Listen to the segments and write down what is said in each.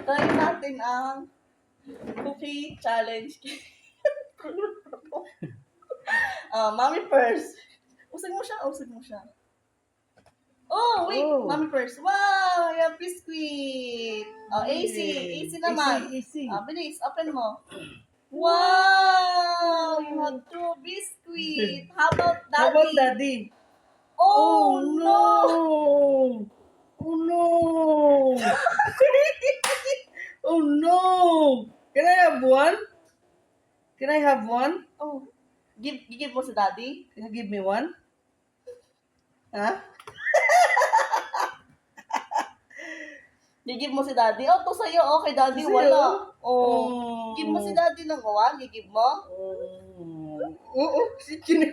Try natin ang cookie challenge. Mommy first. Usag mo siya. Oh, wait. Oh. Mommy first. Wow, you have biscuit. AC naman. Easy. Bilis, open mo. Wow, you have 2 biscuit. How about daddy? How about daddy? Oh, no. Oh no! Oh no! Can I have one? Can I have one? Oh, give mo sa daddy? Can you give me one? Huh? Give mo si daddy? Oh, to sa'yo. Okay, daddy, Sa'yo? wala. Oh. Oh. Give mo si daddy ng one. Give mo? Oo, si Chinip.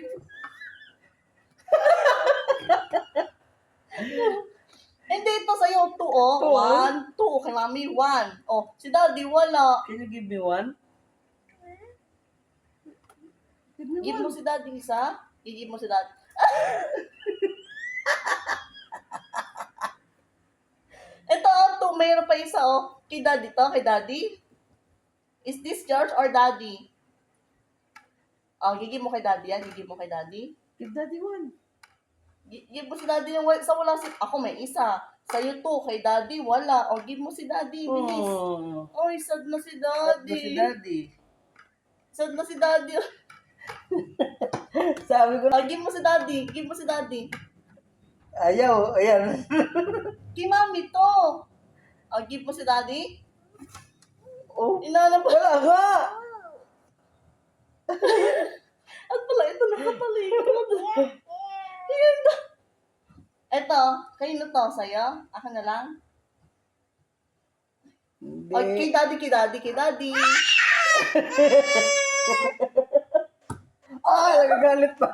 Hindi, ito sa'yo. 2, oh. Two, oh. 1, 2. Kay mami, 1. Oh, si daddy, wala. Can you give me one? Give mo si daddy isa. Give mo si daddy. Ito, oh, 2. Mayroon pa isa, oh. Kay daddy to, kay daddy. Is this George or daddy? Oh, gigib mo kay daddy yan. Gigib mo kay daddy. Give daddy one. Give mo si daddy yung sa wala si... Ako may isa. Sa'yo 2, kay daddy, wala. O, give mo si daddy, bilis. Oh. Oy, sad na si Sad daddy. na si daddy. Sad na si daddy. Sabi ko na. Give mo si daddy. Give mo si daddy. Ayaw, ayan. Kay mami to. Give mo si daddy. Oh, Inanap. wala nga. At pala, ito nakatalikod. Yan na. Ito, kanino to? Sa'yo? Ako na lang? Hindi. Ay, kay daddy. Nagagalit pa.